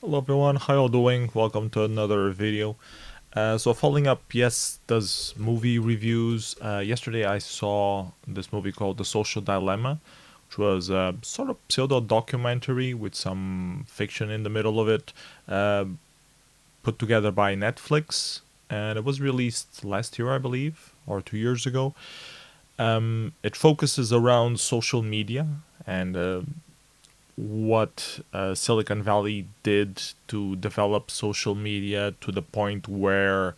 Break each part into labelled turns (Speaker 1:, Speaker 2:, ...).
Speaker 1: Hello everyone, how you doing? Welcome to another video. So following up, yes, does movie reviews. Yesterday I saw this movie called The Social Dilemma, which was a sort of pseudo documentary with some fiction in the middle of it, uh, put together by Netflix, and it was released last year, I believe, or 2 years ago. It focuses around social media and what Silicon Valley did to develop social media to the point where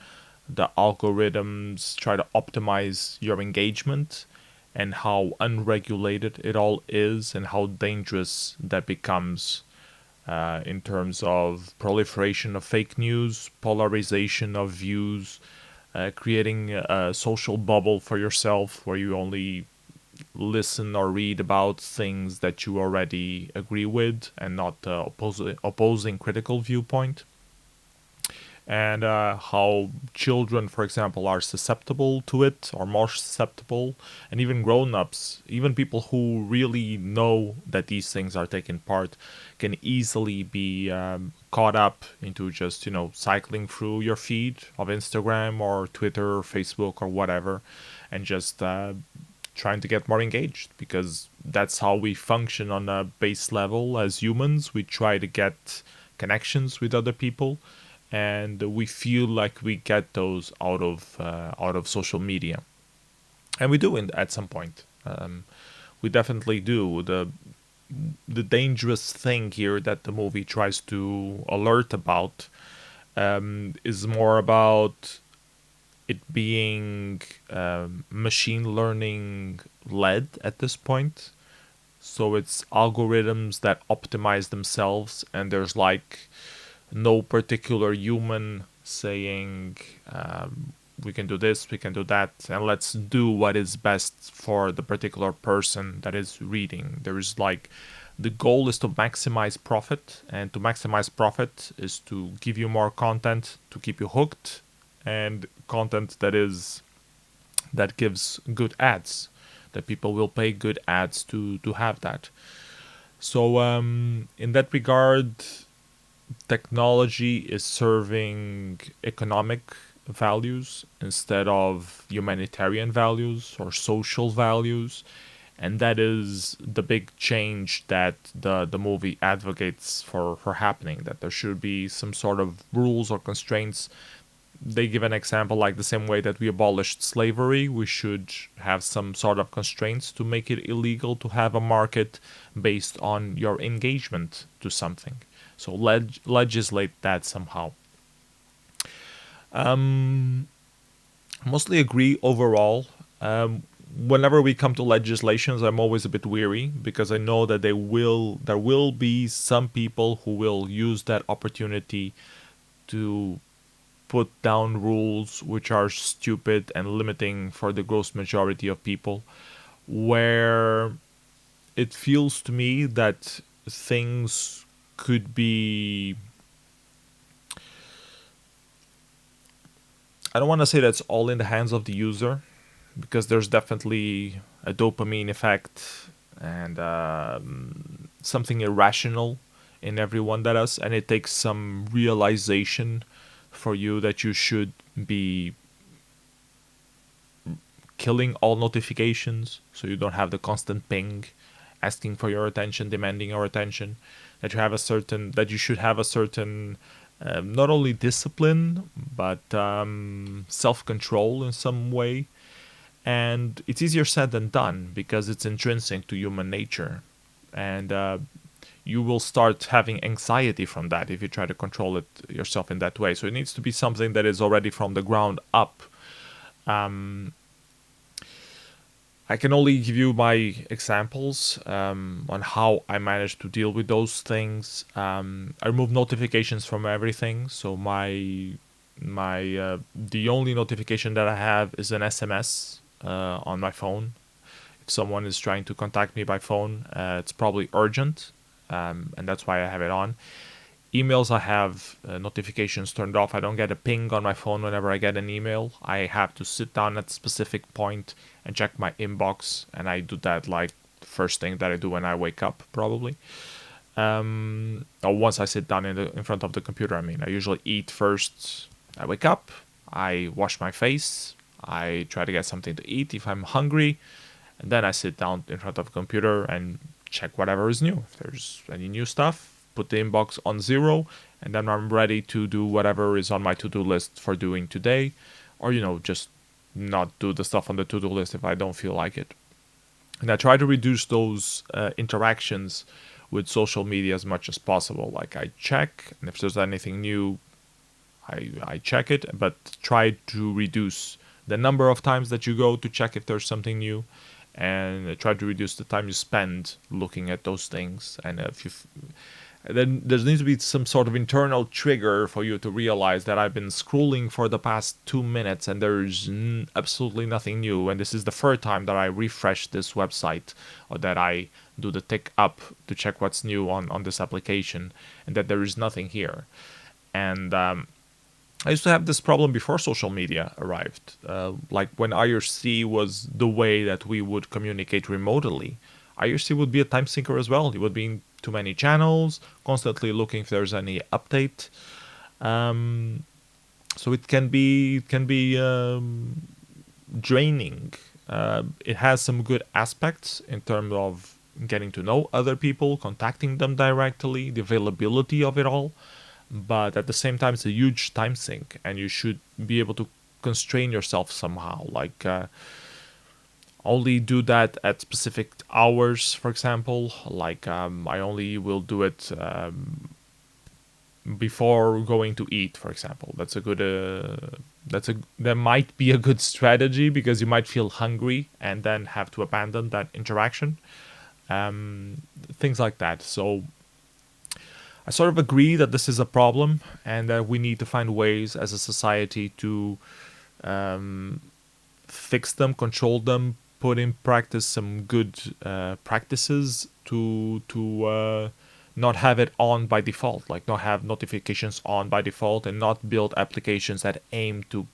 Speaker 1: the algorithms try to optimize your engagement and how unregulated it all is and how dangerous that becomes in terms of proliferation of fake news, polarization of views, creating a social bubble for yourself where you only listen or read about things that you already agree with and not opposing critical viewpoint, and how children, for example, are susceptible to it or more susceptible, and even grown-ups, even people who really know that these things are taking part, can easily be caught up into just cycling through your feed of Instagram or Twitter or Facebook or whatever, and just trying to get more engaged, because that's how we function on a base level as humans. We try to get connections with other people, and we feel like we get those out of social media, and we do at some point. We definitely do. The dangerous thing here that the movie tries to alert about is more about it being machine learning led at this point. So it's algorithms that optimize themselves, and there's like no particular human saying we can do this, we can do that, and let's do what is best for the particular person that is reading. There is like the goal is to maximize profit, and to maximize profit is to give you more content to keep you hooked, and content that gives good ads, that people will pay good ads to have that. So in that regard, technology is serving economic values instead of humanitarian values or social values, and that is the big change that the movie advocates for happening, that there should be some sort of rules or constraints. They give an example like the same way that we abolished slavery, we should have some sort of constraints to make it illegal to have a market based on your engagement to something. So legislate that somehow. Mostly agree overall. Whenever we come to legislations, I'm always a bit weary because I know that there will be some people who will use that opportunity to put down rules which are stupid and limiting for the gross majority of people, where it feels to me that things could be, I don't want to say that's all in the hands of the user, because there's definitely a dopamine effect and something irrational in everyone that does, and it takes some realization for you that you should be killing all notifications so you don't have the constant ping asking for your attention, demanding your attention, that you should have a certain not only discipline but self-control in some way. And it's easier said than done because it's intrinsic to human nature, and you will start having anxiety from that if you try to control it yourself in that way. So it needs to be something that is already from the ground up. I can only give you my examples on how I managed to deal with those things. I remove notifications from everything. So the only notification that I have is an SMS on my phone. If someone is trying to contact me by phone, it's probably urgent, and that's why I have it on. Emails, I have notifications turned off. I don't get a ping on my phone whenever I get an email. I have to sit down at a specific point and check my inbox, and I do that like first thing that I do when I wake up, probably. Or once I sit down in front of the computer. I mean, I usually eat first. I wake up, I wash my face, I try to get something to eat if I'm hungry, and then I sit down in front of the computer and check whatever is new. If there's any new stuff, put the inbox on zero, and then I'm ready to do whatever is on my to-do list for doing today, or just not do the stuff on the to-do list if I don't feel like it. And I try to reduce those interactions with social media as much as possible. Like I check, and if there's anything new, I check it, but try to reduce the number of times that you go to check if there's something new, and try to reduce the time you spend looking at those things. And if you then there needs to be some sort of internal trigger for you to realize that I've been scrolling for the past 2 minutes and there's absolutely nothing new, and this is the third time that I refresh this website, or that I do the tick up to check what's new on this application, and that there is nothing here. And I used to have this problem before social media arrived. Like when IRC was the way that we would communicate remotely, IRC would be a time sinker as well. It would be in too many channels, constantly looking if there's any update. So it can be draining. It has some good aspects in terms of getting to know other people, contacting them directly, the availability of it all. But at the same time, it's a huge time sink, and you should be able to constrain yourself somehow. Like only do that at specific hours, for example. Like I only will do it before going to eat, for example. That's a good. That might be a good strategy, because you might feel hungry and then have to abandon that interaction. Things like that. So I sort of agree that this is a problem, and that we need to find ways as a society to fix them, control them, put in practice some good practices to not have it on by default, like not have notifications on by default, and not build applications that aim to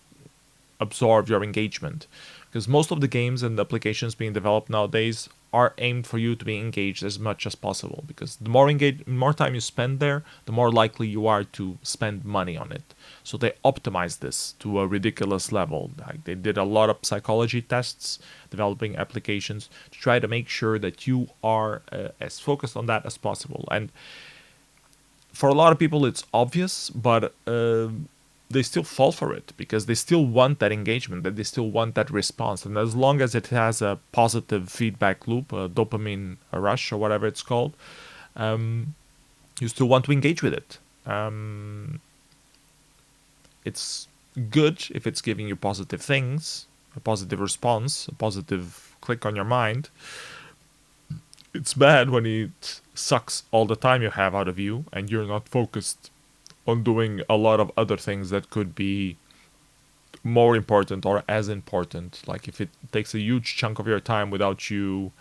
Speaker 1: absorb your engagement. Because most of the games and applications being developed nowadays are aimed for you to be engaged as much as possible, because the more time you spend there, the more likely you are to spend money on it. So they optimize this to a ridiculous level. Like they did a lot of psychology tests developing applications to try to make sure that you are as focused on that as possible. And for a lot of people it's obvious, but they still fall for it, because they still want that engagement, that they still want that response. And as long as it has a positive feedback loop, a dopamine rush, or whatever it's called, you still want to engage with it. It's good if it's giving you positive things, a positive response, a positive click on your mind. It's bad when it sucks all the time you have out of you, and you're not focused on doing a lot of other things that could be more important or as important. Like if it takes a huge chunk of your time without you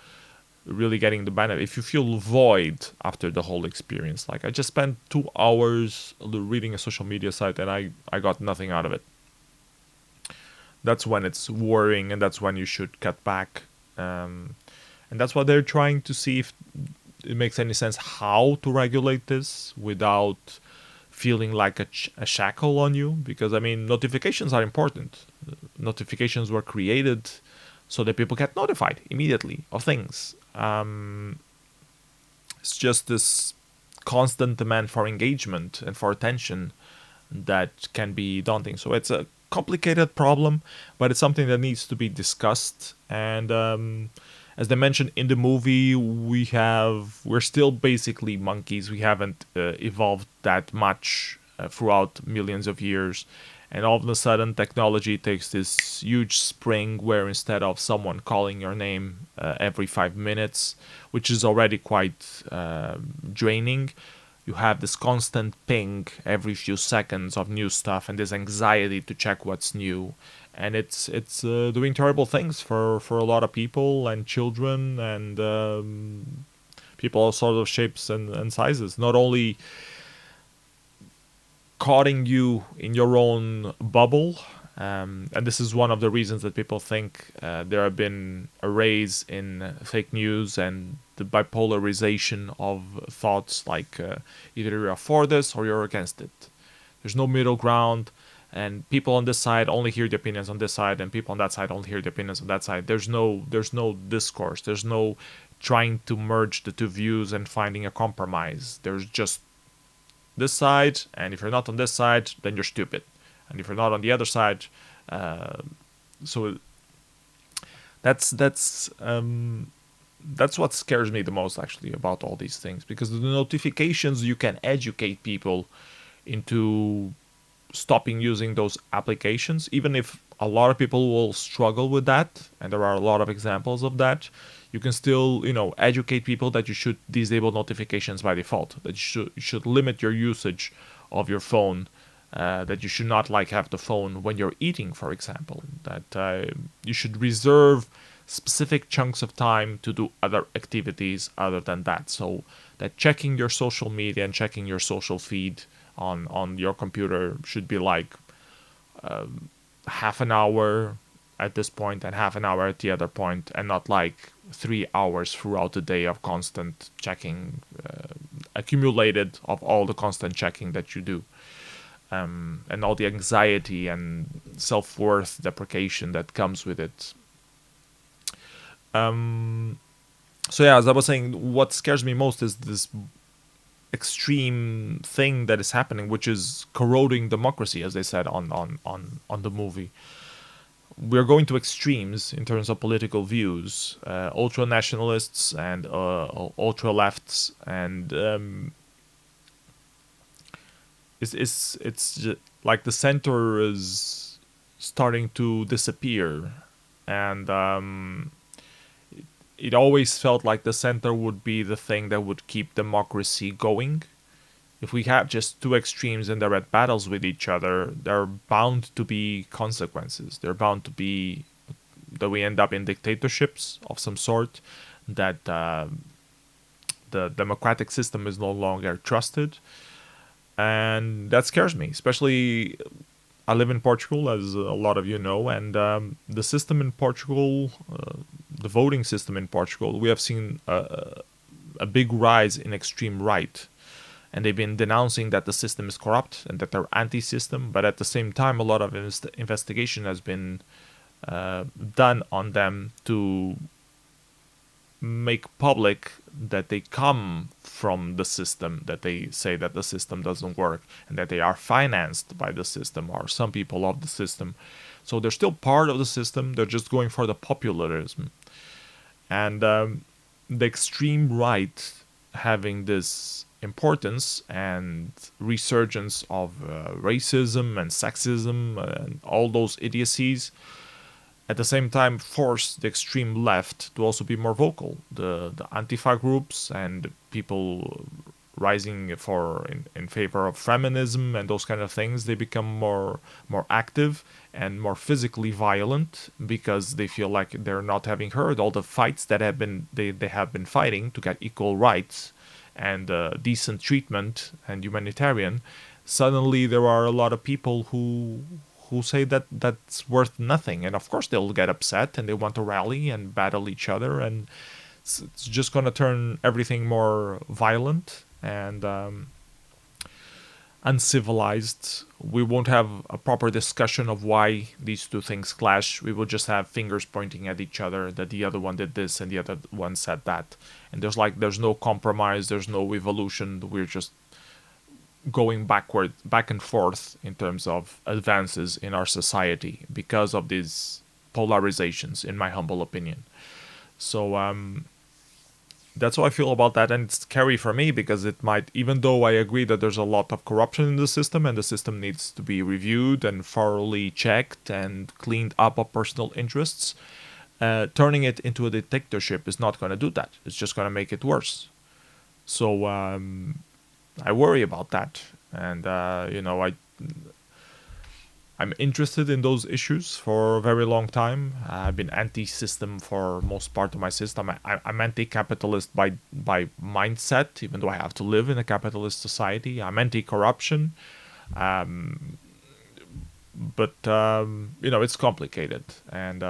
Speaker 1: really getting the benefit, if you feel void after the whole experience. Like I just spent 2 hours reading a social media site and I got nothing out of it. That's when it's worrying, and that's when you should cut back. And that's what they're trying to see if it makes any sense how to regulate this without feeling like a shackle on you. Because I mean, notifications are important. Notifications were created so that people get notified immediately of things. It's just this constant demand for engagement and for attention that can be daunting. So it's a complicated problem, but it's something that needs to be discussed. And as they mentioned in the movie, we're still basically monkeys. We haven't evolved that much throughout millions of years. And all of a sudden, technology takes this huge spring where instead of someone calling your name every 5 minutes, which is already quite draining, you have this constant ping every few seconds of new stuff, and this anxiety to check what's new. And it's doing terrible things for a lot of people and children and people all sorts of shapes and sizes. Not only caughting you in your own bubble And this is one of the reasons that people think there have been a rise in fake news and the bipolarization of thoughts, like either you're for this or you're against it. There's no middle ground, and people on this side only hear the opinions on this side, and people on that side only hear the opinions on that side. There's no discourse. There's no trying to merge the two views and finding a compromise. There's just this side, and if you're not on this side, then you're stupid, and if you're not on the other side, uh, so that's what scares me the most, actually, about all these things, because the notifications, you can educate people into stopping using those applications, even if a lot of people will struggle with that, and there are a lot of examples of that. You can still, educate people that you should disable notifications by default, that you should limit your usage of your phone, that you should not have the phone when you're eating, for example, that you should reserve specific chunks of time to do other activities other than that. So that checking your social media and checking your social feed on your computer should be half an hour at this point and half an hour at the other point, and not 3 hours throughout the day of constant checking, accumulated of all the constant checking that you do, and all the anxiety and self-worth deprecation that comes with it. So yeah, as I was saying, what scares me most is this extreme thing that is happening, which is corroding democracy, as they said on the movie. We're going to extremes in terms of political views, ultra nationalists and ultra lefts, and it's like the center is starting to disappear, and it always felt like the center would be the thing that would keep democracy going. If we have just two extremes and they're at battles with each other, there are bound to be consequences. They're bound to be that we end up in dictatorships of some sort, that the democratic system is no longer trusted. And that scares me, especially I live in Portugal, as a lot of you know, and the system in Portugal, the voting system in Portugal, we have seen a big rise in extreme right. And they've been denouncing that the system is corrupt and that they're anti-system, but at the same time, a lot of investigation has been done on them to make public that they come from the system, that they say that the system doesn't work, and that they are financed by the system, or some people of the system. So they're still part of the system, they're just going for the popularism. And the extreme right having this importance and resurgence of racism and sexism and all those idiocies, at the same time force the extreme left to also be more vocal. The Antifa groups and people rising in favor of feminism and those kind of things, they become more active and more physically violent, because they feel like they're not having heard all the fights that they have been fighting to get equal rights and decent treatment and humanitarian. Suddenly there are a lot of people who say that that's worth nothing, and of course they'll get upset and they want to rally and battle each other, and it's just going to turn everything more violent and uncivilized. We won't have a proper discussion of why these two things clash. We will just have fingers pointing at each other, that the other one did this and the other one said that, and there's no compromise, there's no evolution. We're just going back and forth in terms of advances in our society because of these polarizations, in my humble opinion. So that's how I feel about that, and it's scary for me because it might, even though I agree that there's a lot of corruption in the system and the system needs to be reviewed and thoroughly checked and cleaned up of personal interests, turning it into a dictatorship is not going to do that. It's just going to make it worse. So I worry about that, and I'm interested in those issues for a very long time. I've been anti-system for most part of my system. I'm anti-capitalist by mindset, even though I have to live in a capitalist society. I'm anti-corruption. but it's complicated, and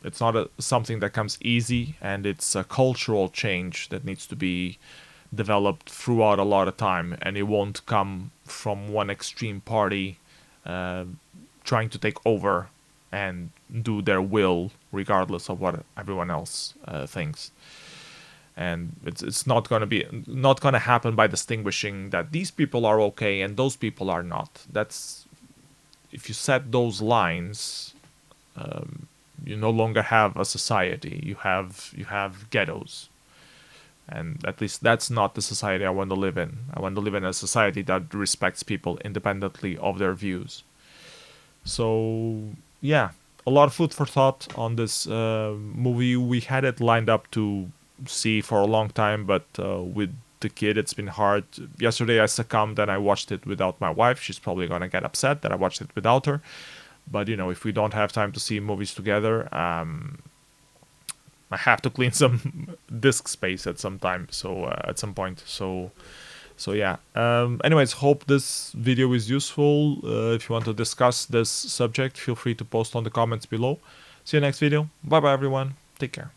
Speaker 1: it's not something that comes easy, and it's a cultural change that needs to be developed throughout a lot of time, and it won't come from one extreme party uh, trying to take over and do their will regardless of what everyone else thinks. And it's not going to happen by distinguishing that these people are okay and those people are not. That's If you set those lines, you no longer have a society. You have ghettos, and at least that's not the society I want to live in. I want to live in a society that respects people independently of their views. So yeah, a lot of food for thought on this movie. We had it lined up to see for a long time, but with the kid, it's been hard. Yesterday, I succumbed and I watched it without my wife. She's probably gonna get upset that I watched it without her. But if we don't have time to see movies together, I have to clean some disk space at some time. So at some point, so yeah. Anyways, hope this video is useful. If you want to discuss this subject, feel free to post on the comments below. See you next video. Bye bye everyone. Take care.